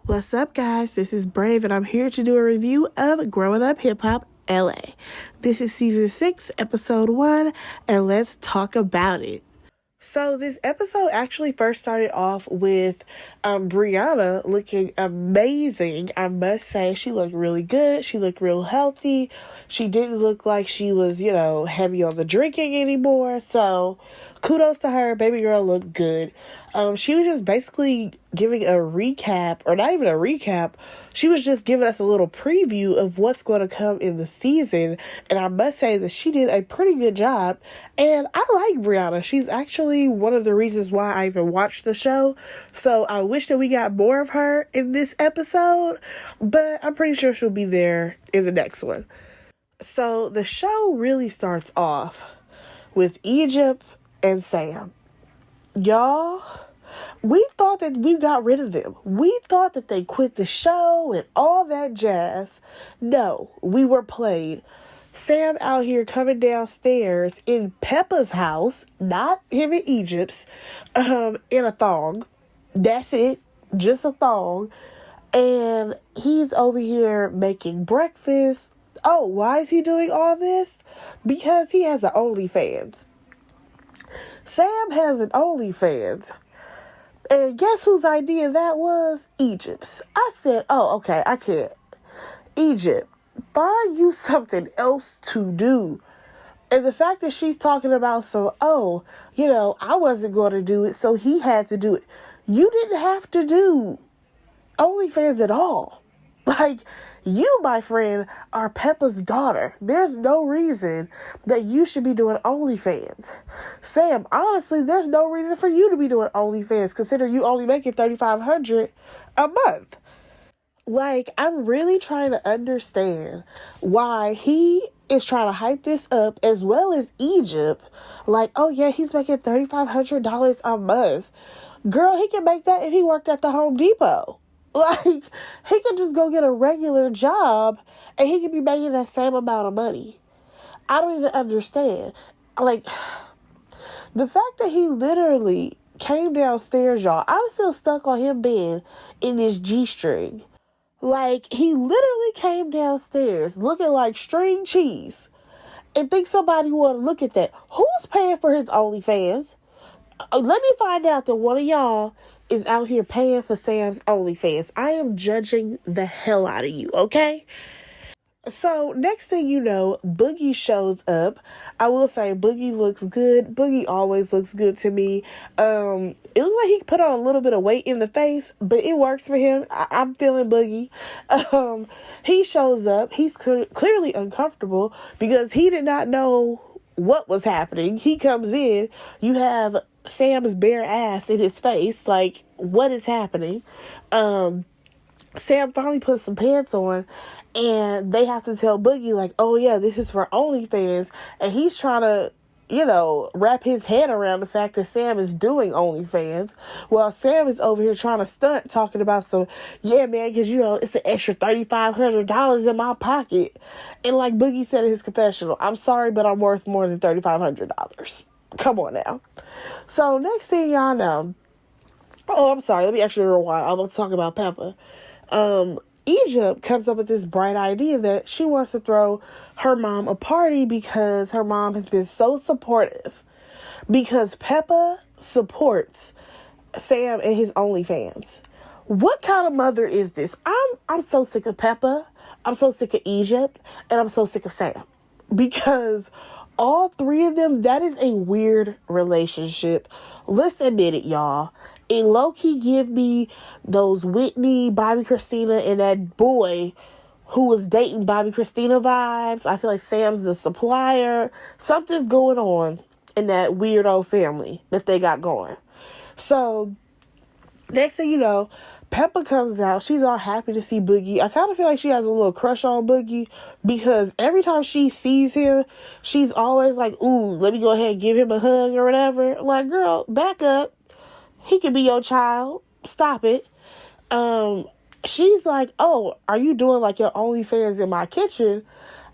What's up, guys? This is Brave, and I'm here to do a review of Growing Up Hip Hop LA. This is season 6, episode 1, and let's talk about it. So this episode actually first started off with Brianna looking amazing. I must say, she looked really good. She looked real healthy. She didn't look like she was, heavy on the drinking anymore. So kudos to her. Baby girl looked good. She was just basically giving a recap, or not even a recap. She was just giving us a little preview of what's going to come in the season. And I must say that she did a pretty good job. And I like Brianna. She's actually one of the reasons why I even watched the show. So I wish that we got more of her in this episode. But I'm pretty sure she'll be there in the next one. So the show really starts off with Egypt and Sam. Y'all, we thought that we got rid of them. We thought that they quit the show and all that jazz. No, we were played. Sam out here coming downstairs in Peppa's house, not him in Egypt's, in a thong. That's it, just a thong. And he's over here making breakfast. Oh, why is he doing all this? Because he has an OnlyFans. Sam has an OnlyFans. And guess whose idea that was? Egypt's. I said, oh, okay, I can't. Egypt, find you something else to do. And the fact that she's talking about I wasn't going to do it, so he had to do it. You didn't have to do OnlyFans at all. Like, you, my friend, are Peppa's daughter. There's no reason that you should be doing OnlyFans. Sam, honestly, there's no reason for you to be doing OnlyFans, considering you only making $3,500 a month. Like, I'm really trying to understand why he is trying to hype this up, as well as Egypt. Like, oh yeah, he's making $3,500 a month. Girl, he can make that if he worked at the Home Depot. Like, he could just go get a regular job and he could be making that same amount of money. I don't even understand. Like, the fact that he literally came downstairs, y'all, I'm still stuck on him being in this G-string. Like, he literally came downstairs looking like string cheese and think somebody want to look at that. Who's paying for his OnlyFans? Let me find out that one of y'all is out here paying for Sam's OnlyFans. I am judging the hell out of you, okay? So, next thing you know, Boogie shows up. I will say, Boogie looks good. Boogie always looks good to me. It looks like he put on a little bit of weight in the face, but it works for him. I'm feeling Boogie. He shows up. He's clearly uncomfortable because he did not know what was happening. He comes in. You have Sam's bare ass in his face. Like, what is happening? Sam finally puts some pants on, and they have to tell Boogie, like, oh yeah, this is for OnlyFans. And he's trying to, wrap his head around the fact that Sam is doing OnlyFans, while Sam is over here trying to stunt, talking about yeah, man, because, it's an extra $3,500 in my pocket. And like Boogie said in his confessional, I'm sorry, but I'm worth more than $3,500. Come on now. So next thing y'all know, I'm sorry, let me actually rewind. I'm going to talk about Peppa. Egypt comes up with this bright idea that she wants to throw her mom a party because her mom has been so supportive. Because Peppa supports Sam and his OnlyFans. What kind of mother is this? I'm so sick of Peppa. I'm so sick of Egypt. And I'm so sick of Sam. Because all three of them, that is a weird relationship. Let's admit it, y'all. It low-key give me those Whitney, Bobby Christina, and that boy who was dating Bobby Christina vibes. I feel like Sam's the supplier. Something's going on in that weirdo family that they got going. So, next thing you know, Peppa comes out. She's all happy to see Boogie. I kind of feel like she has a little crush on Boogie because every time she sees him, she's always like, ooh, let me go ahead and give him a hug or whatever. Like, girl, back up. He could be your child. Stop it. She's like, oh, are you doing like your OnlyFans in my kitchen?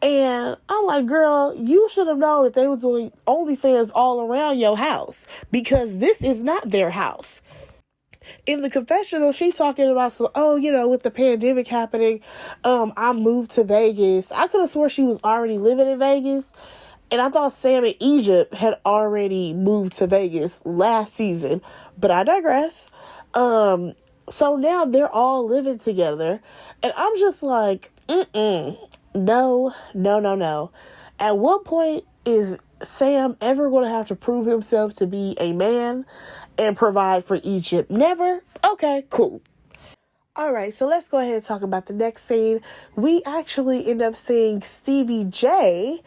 And I'm like, girl, you should have known that they were doing OnlyFans all around your house because this is not their house. in the confessional, she talking about some, with the pandemic happening, I moved to Vegas. I could have swore she was already living in Vegas. And I thought Sam in Egypt had already moved to Vegas last season. But I digress. So now they're all living together. And I'm just like, no. At what point is Sam ever going to have to prove himself to be a man and provide for Egypt? Never? Okay, cool. All right, so let's go ahead and talk about the next scene. We actually end up seeing Stevie J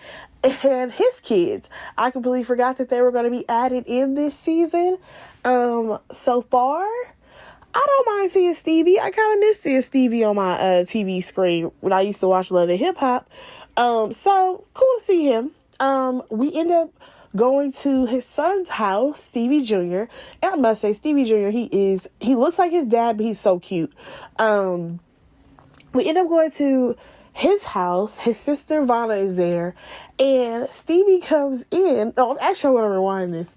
and his kids. I completely forgot that they were going to be added in this season. So far, I don't mind seeing Stevie. I kind of miss seeing Stevie on my TV screen when I used to watch Love and Hip Hop. So cool to see him. We end up going to his son's house, Stevie Jr. And I must say, Stevie Jr., he looks like his dad, but he's so cute. We end up going to his house. His sister Vanna is there, and Stevie comes in. Oh, actually, I want to rewind this.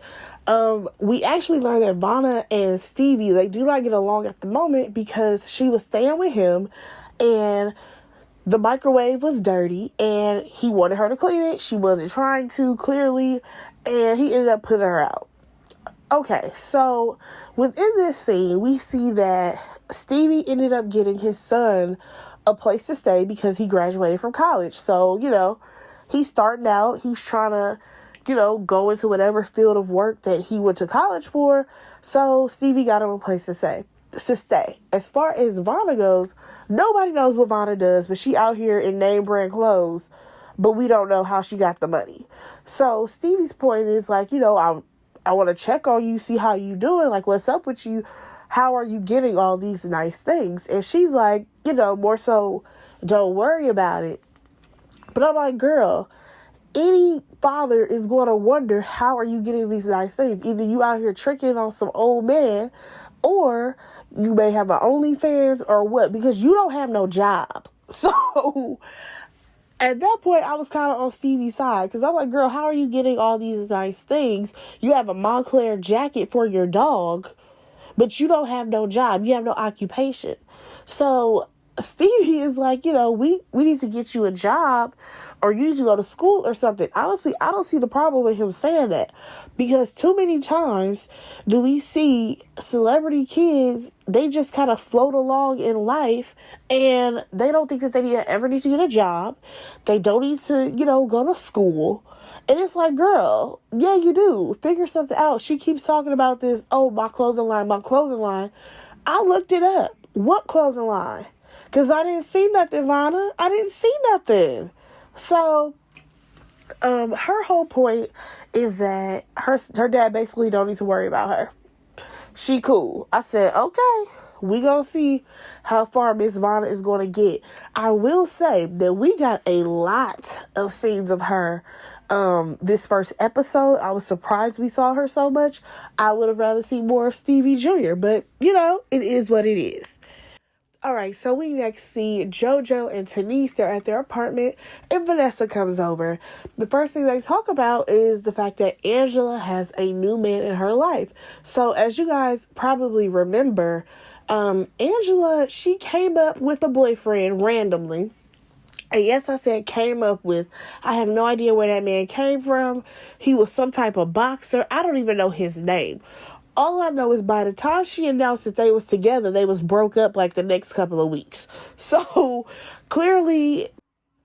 We actually learned that Vanna and Stevie, they do not get along at the moment because she was staying with him, and the microwave was dirty, and he wanted her to clean it. She wasn't trying to, clearly, and he ended up putting her out. Okay, so within this scene, we see that Stevie ended up getting his son a place to stay because he graduated from college. So, he's starting out. He's trying to, go into whatever field of work that he went to college for. So Stevie got him a place to stay. As far as Vanna goes, nobody knows what Vanna does, but she out here in name brand clothes, but we don't know how she got the money. So Stevie's point is like, I want to check on you, see how you doing. Like, what's up with you? How are you getting all these nice things? And she's like, more so, don't worry about it. But I'm like, girl, any father is going to wonder, how are you getting these nice things? Either you out here tricking on some old man, or you may have an OnlyFans, or what, because you don't have no job. So at that point, I was kind of on Stevie's side, because I'm like, girl, how are you getting all these nice things? You have a Montclair jacket for your dog, but you don't have no job. You have no occupation. So Stevie is like, we need to get you a job, or you need to go to school or something. Honestly, I don't see the problem with him saying that, because too many times do we see celebrity kids, they just kind of float along in life, and they don't think that they ever need to get a job. They don't need to, go to school. And it's like, girl, yeah, you do. Figure something out. She keeps talking about this, my clothing line. I looked it up. What clothing line? Because I didn't see nothing, Vanna. I didn't see nothing. So, her whole point is that her dad basically don't need to worry about her. She cool. I said, okay, we gonna see how far Miss Vanna is gonna get. I will say that we got a lot of scenes of her this first episode. I was surprised we saw her so much. I would have rather seen more of Stevie Jr., but it is what it is. All right, so we next see JoJo and Tanise. They're at their apartment, and Vanessa comes over. The first thing they talk about is the fact that Angela has a new man in her life. So as you guys probably remember, Angela, she came up with a boyfriend randomly. And yes, I said came up with. I have no idea where that man came from. He was some type of boxer. I don't even know his name. All I know is by the time she announced that they was together, they was broke up like the next couple of weeks. So clearly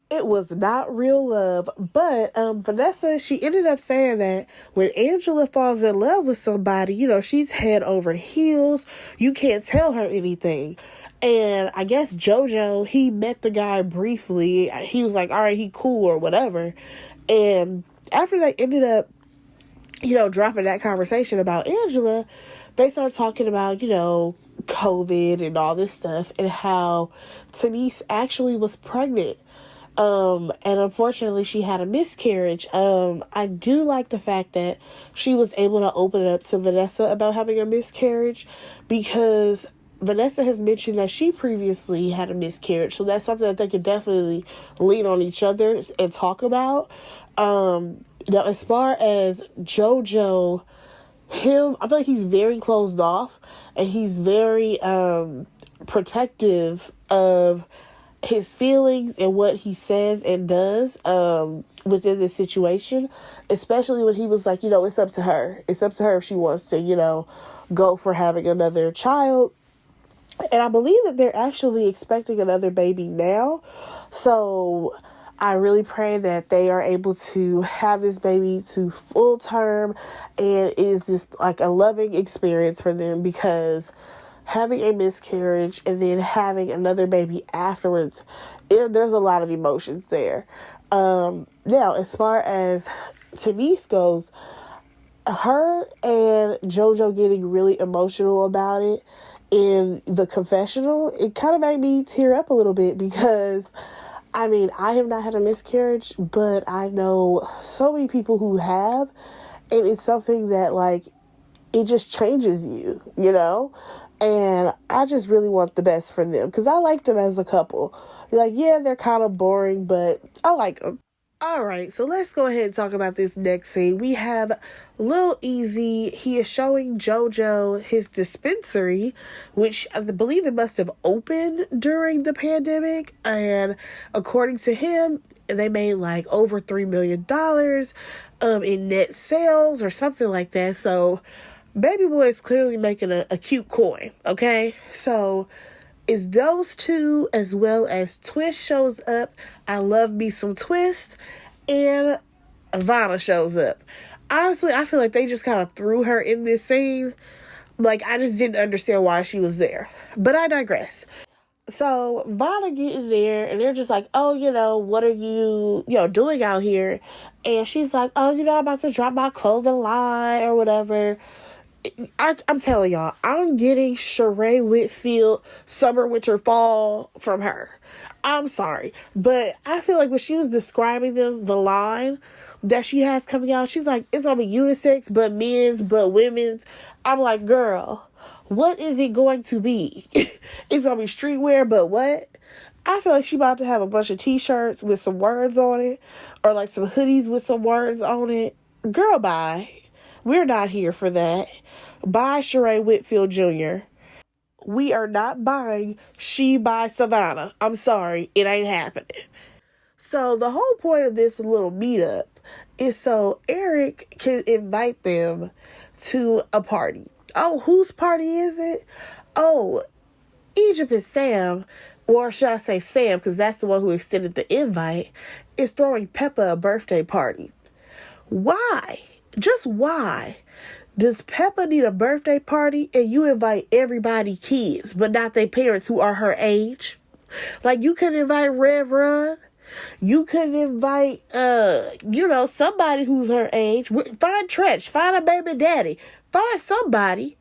it was not real love. But Vanessa, she ended up saying that when Angela falls in love with somebody, she's head over heels. You can't tell her anything. And I guess JoJo, he met the guy briefly. He was like, all right, he cool or whatever. And after they ended up dropping that conversation about Angela, they started talking about, COVID and all this stuff, and how Tanise actually was pregnant. And unfortunately she had a miscarriage. I do like the fact that she was able to open it up to Vanessa about having a miscarriage, because Vanessa has mentioned that she previously had a miscarriage. So that's something that they could definitely lean on each other and talk about. Now, as far as JoJo, I feel like he's very closed off, and he's very protective of his feelings and what he says and does within this situation, especially when he was like, it's up to her. It's up to her if she wants to, go for having another child. And I believe that they're actually expecting another baby now. So I really pray that they are able to have this baby to full term, and it is just like a loving experience for them, because having a miscarriage and then having another baby afterwards, there's a lot of emotions there. Now, as far as Denise goes, her and JoJo getting really emotional about it in the confessional, it kind of made me tear up a little bit, because I have not had a miscarriage, but I know so many people who have, and it's something that, like, it just changes you, And I just really want the best for them, because I like them as a couple. Like, yeah, they're kind of boring, but I like them. All right, so let's go ahead and talk about this next scene. We have Lil Easy. He is showing JoJo his dispensary, which I believe it must have opened during the pandemic. And according to him, they made like over $3 million in net sales or something like that. So Baby Boy is clearly making a cute coin, okay? So it's those two, as well as Twist shows up. I love me some Twist. And Vanna shows up. Honestly, I feel like they just kind of threw her in this scene. Like, I just didn't understand why she was there. But I digress. So Vanna getting there, and they're just like, oh, what are you, doing out here? And she's like, oh, I'm about to drop my clothing line or whatever. I'm telling y'all, I'm getting Sheree Whitfield summer, winter, fall from her. I'm sorry, but I feel like when she was describing the line that she has coming out, she's like, it's gonna be unisex, but men's, but women's. I'm like, girl, what is it going to be? It's gonna be streetwear, but what? I feel like she about to have a bunch of t-shirts with some words on it, or like some hoodies with some words on it. Girl, bye. We're not here for that. Bye, Sheree Whitfield Jr. We are not buying She by Savannah. I'm sorry, it ain't happening. So the whole point of this little meetup is so Eric can invite them to a party. Oh, whose party is it? Oh, Egypt and Sam, or should I say Sam, because that's the one who extended the invite, is throwing Peppa a birthday party. Why? Just why does Peppa need a birthday party and you invite everybody kids, but not their parents who are her age? Like, you could invite Rev Run. You could invite, somebody who's her age. Find Tretch. Find a baby daddy. Find somebody.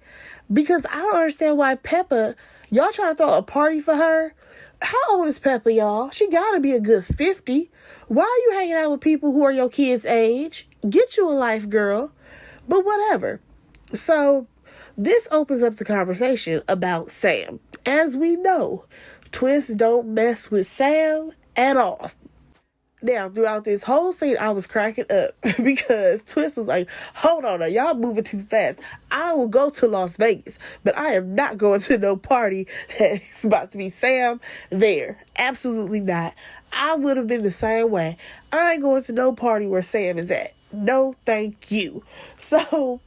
Because I don't understand why Peppa, y'all trying to throw a party for her. How old is Peppa, y'all? She gotta be a good 50. Why are you hanging out with people who are your kids' age? Get you a life, girl. But whatever. So this opens up the conversation about Sam. As we know, Twist don't mess with Sam at all. Now, throughout this whole scene, I was cracking up because Twist was like, hold on, now, y'all moving too fast. I will go to Las Vegas, but I am not going to no party that's about to be Sam there. Absolutely not. I would have been the same way. I ain't going to no party where Sam is at. No, thank you. So,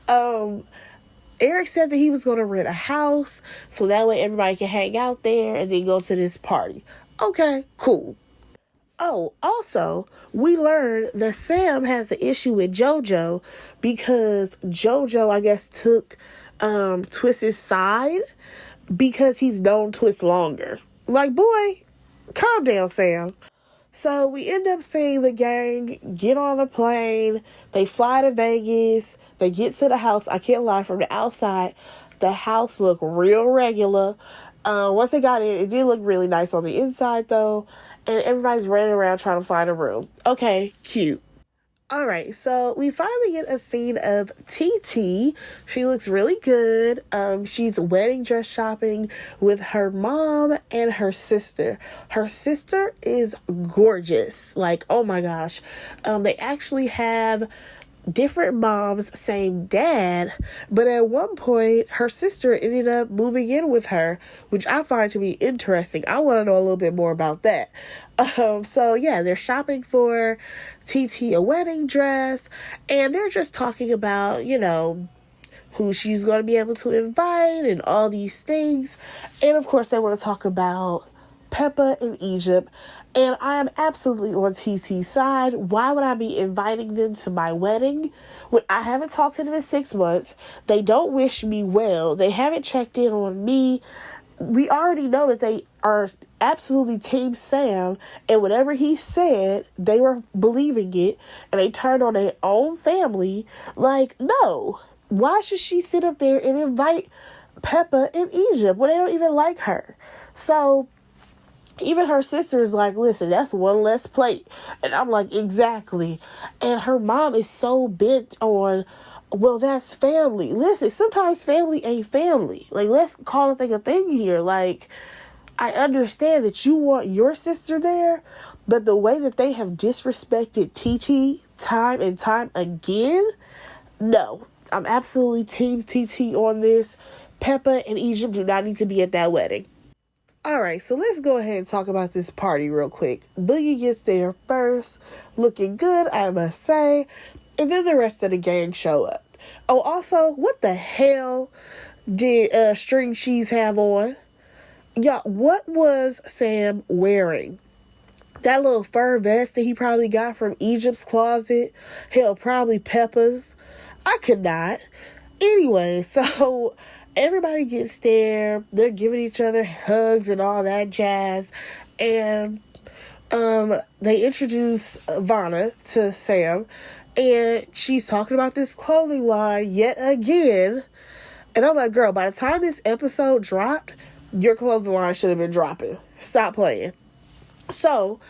Eric said that he was going to rent a house so that way everybody can hang out there and then go to this party. Okay, cool. Oh, also, we learned that Sam has an issue with JoJo because JoJo, I guess, took Twist's side because he's known Twist longer. Like, boy, calm down, Sam. So we end up seeing the gang get on the plane. They fly to Vegas. They get to the house. I can't lie, from the outside, the house looked real regular. Once they got in, it did look really nice on the inside, though. And everybody's running around trying to find a room. Okay, cute. All right, so we finally get a scene of TT. She looks really good. She's wedding dress shopping with her mom and her sister. Her sister is gorgeous. Like, oh my gosh. They actually have different moms, same dad, but at one point her sister ended up moving in with her, which I find to be interesting. I want to know a little bit more about that. So yeah, they're shopping for TT a wedding dress, and they're just talking about, who she's going to be able to invite and all these things. And of course, they want to talk about Peppa in Egypt. And I am absolutely on TT's side. Why would I be inviting them to my wedding when I haven't talked to them in 6 months? They don't wish me well. They haven't checked in on me. We already know that they are absolutely Team Sam, and whatever he said, they were believing it, and they turned on their own family. Like, no. Why should she sit up there and invite Peppa in Egypt when they don't even like her? So even her sister is like, listen, that's one less plate. And I'm like, exactly. And her mom is so bent on, well, that's family. Listen, sometimes family ain't family. Like, let's call a thing here. Like, I understand that you want your sister there, but the way that they have disrespected TT time and time again, no. I'm absolutely Team TT on this. Peppa and Egypt do not need to be at that wedding. Alright, so let's go ahead and talk about this party real quick. Boogie gets there first, looking good, I must say, and then the rest of the gang show up. Oh, also, what the hell did String Cheese have on? Y'all, what was Sam wearing? That little fur vest that he probably got from Egypt's closet? Hell, probably Peppa's. I could not. Anyway, so everybody gets there. They're giving each other hugs and all that jazz. And they introduce Vanna to Sam. And she's talking about this clothing line yet again. And I'm like, girl, by the time this episode dropped, your clothing line should have been dropping. Stop playing. So,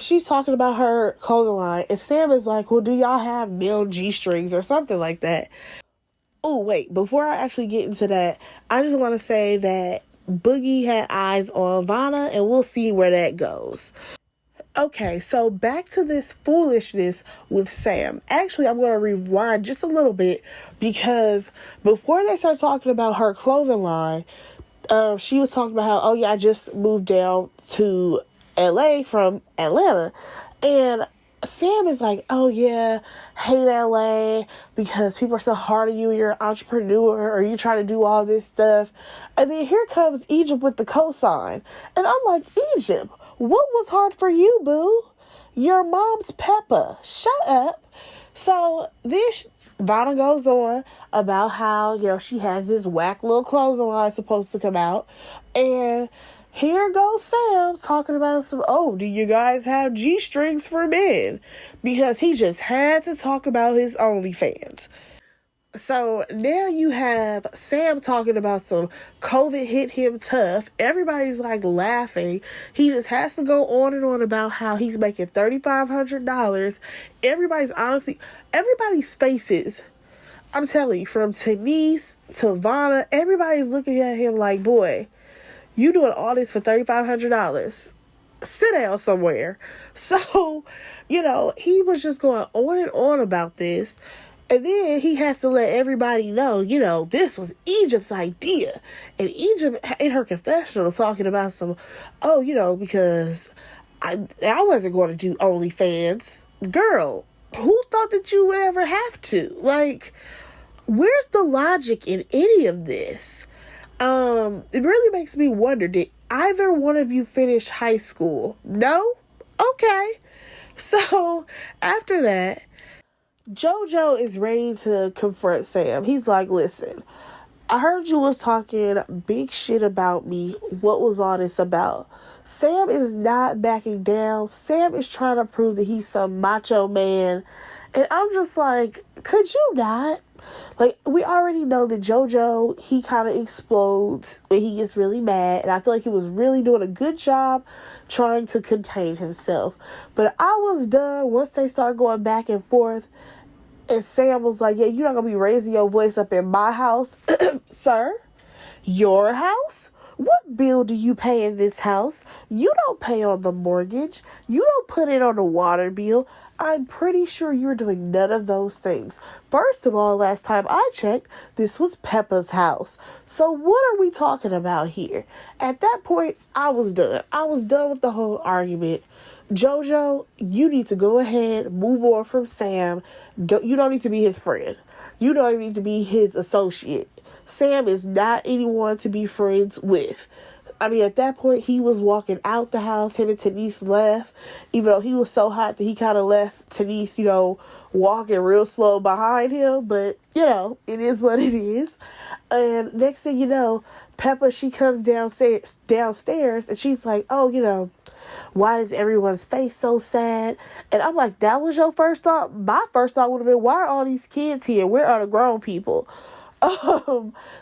she's talking about her clothing line, and Sam is like, well, do y'all have male G-strings or something like that? Oh, wait, before I actually get into that, I just want to say that Boogie had eyes on Vanna, and we'll see where that goes. Okay, so back to this foolishness with Sam. Actually, I'm going to rewind just a little bit, because before they start talking about her clothing line, she was talking about how, oh yeah, I just moved down to LA from Atlanta, and Sam is like, oh yeah, hate LA because people are so hard on you, you're an entrepreneur, or you try to do all this stuff. And then here comes Egypt with the cosign, and I'm like, Egypt, what was hard for you, boo? Your mom's Peppa. Shut up. So this Vanna goes on about how, she has this whack little clothing line supposed to come out, and here goes Sam talking about do you guys have G-strings for men? Because he just had to talk about his OnlyFans. So now you have Sam talking about some COVID hit him tough. Everybody's like laughing. He just has to go on and on about how he's making $3,500. Everybody's faces, I'm telling you, from Denise to Vanna, everybody's looking at him like, boy, you doing all this for $3,500. Sit down somewhere. So, he was just going on and on about this. And then he has to let everybody know, this was Egypt's idea. And Egypt, in her confessional, talking about because I wasn't going to do OnlyFans. Girl, who thought that you would ever have to? Like, where's the logic in any of this? It really makes me wonder, did either one of you finish high school? No? Okay. So, after that, JoJo is ready to confront Sam. He's like, listen, I heard you was talking big shit about me. What was all this about? Sam is not backing down. Sam is trying to prove that he's some macho man. And I'm just like, could you not? Like, we already know that JoJo, he kind of explodes when he gets really mad. And I feel like he was really doing a good job trying to contain himself. But I was done once they started going back and forth. And Sam was like, yeah, you're not going to be raising your voice up in my house. Sir? Your house? What bill do you pay in this house? You don't pay on the mortgage. You don't put it on the water bill. I'm pretty sure you're doing none of those things. First of all, last time I checked, this was Peppa's house. So what are we talking about here? At that point, I was done. I was done with the whole argument. Jojo, you need to go ahead, move on from Sam. You don't need to be his friend. You don't need to be his associate. Sam is not anyone to be friends with. I mean, at that point, he was walking out the house. Him and Denise left. Even though he was so hot that he kind of left Denise, walking real slow behind him. But, it is what it is. And next thing you know, Peppa, she comes downstairs and she's like, oh, why is everyone's face so sad? And I'm like, that was your first thought? My first thought would have been, why are all these kids here? Where are the grown people?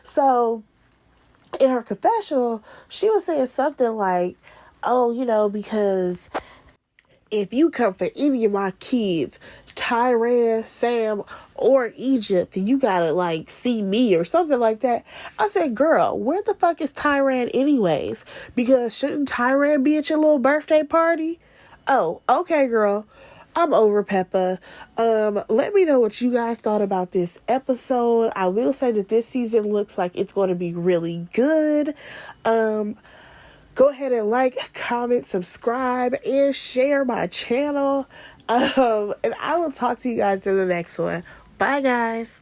So in her confessional, she was saying something like, oh, because if you come for any of my kids, Tyran, Sam, or Egypt, then you gotta see me or something like that. I said, girl, where the fuck is Tyran anyways? Because shouldn't Tyran be at your little birthday party? Oh, okay, girl. I'm over Peppa. Let me know what you guys thought about this episode. I will say that this season looks like it's going to be really good. Go ahead and like, comment, subscribe, and share my channel. And I will talk to you guys in the next one. Bye, guys.